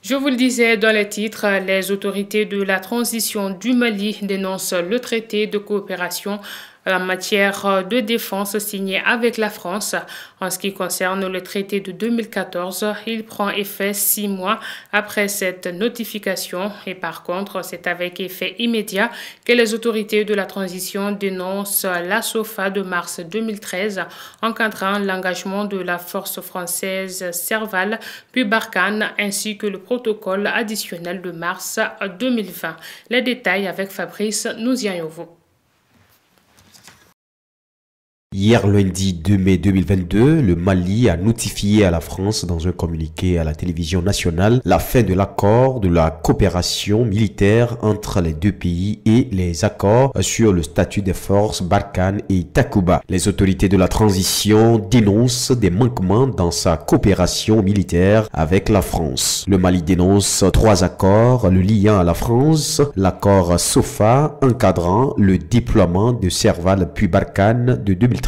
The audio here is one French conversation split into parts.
Je vous le disais dans les titres, les autorités de la transition du Mali dénoncent le traité de coopération en matière de défense signé avec la France. En ce qui concerne le traité de 2014, il prend effet 6 mois après cette notification et par contre, c'est avec effet immédiat que les autorités de la transition dénoncent la SOFA de mars 2013 encadrant l'engagement de la force française Serval puis Barkhane ainsi que le protocole additionnel de mars 2020. Les détails avec Fabrice Nouziayovo. Hier lundi 2 mai 2022, le Mali a notifié à la France dans un communiqué à la télévision nationale la fin de l'accord de la coopération militaire entre les deux pays et les accords sur le statut des forces Barkhane et Takuba. Les autorités de la transition dénoncent des manquements dans sa coopération militaire avec la France. Le Mali dénonce 3 accords le liant à la France, l'accord SOFA encadrant le déploiement de Serval puis Barkhane de 2013,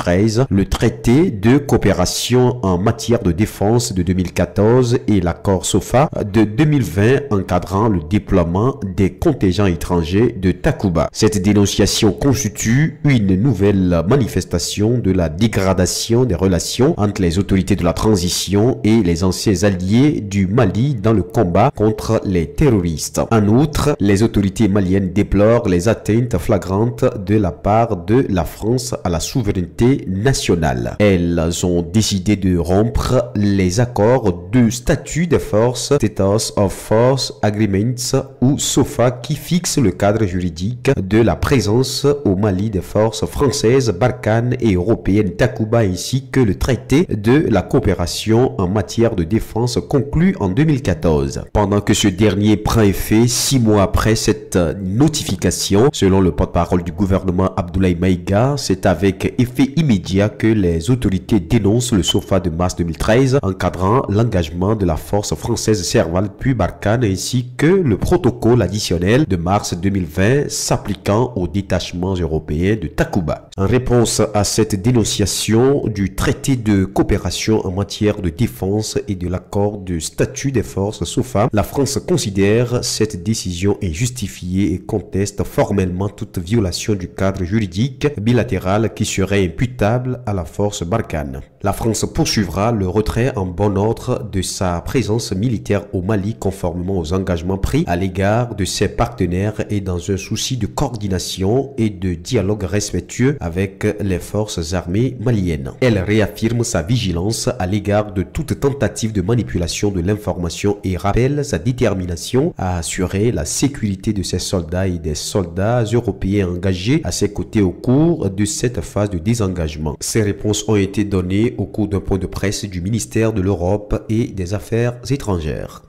le traité de coopération en matière de défense de 2014 et l'accord SOFA de 2020 encadrant le déploiement des contingents étrangers de Takuba. Cette dénonciation constitue une nouvelle manifestation de la dégradation des relations entre les autorités de la transition et les anciens alliés du Mali dans le combat contre les terroristes. En outre, les autorités maliennes déplorent les atteintes flagrantes de la part de la France à la souveraineté nationale. Elles ont décidé de rompre les accords de statut des forces Status of Force Agreements ou SOFA qui fixent le cadre juridique de la présence au Mali des forces françaises, Barkhane et européennes Takuba ainsi que le traité de la coopération en matière de défense conclu en 2014. Pendant que ce dernier prend effet 6 mois après cette notification, selon le porte-parole du gouvernement Abdoulaye Maïga, c'est avec effet immédiat que les autorités dénoncent le SOFA de mars 2013 encadrant l'engagement de la force française Serval puis Barkhane ainsi que le protocole additionnel de mars 2020 s'appliquant aux détachements européens de Takuba. En réponse à cette dénonciation du traité de coopération en matière de défense et de l'accord de statut des forces SOFA, la France considère cette décision injustifiée et conteste formellement toute violation du cadre juridique bilatéral qui serait imputable à la force Barkhane. La France poursuivra le retrait en bon ordre de sa présence militaire au Mali conformément aux engagements pris à l'égard de ses partenaires et dans un souci de coordination et de dialogue respectueux avec les forces armées maliennes. Elle réaffirme sa vigilance à l'égard de toute tentative de manipulation de l'information et rappelle sa détermination à assurer la sécurité de ses soldats et des soldats européens engagés à ses côtés au cours de cette phase de désengagement. Ces réponses ont été données au cours d'un point de presse du ministère de l'Europe et des Affaires étrangères.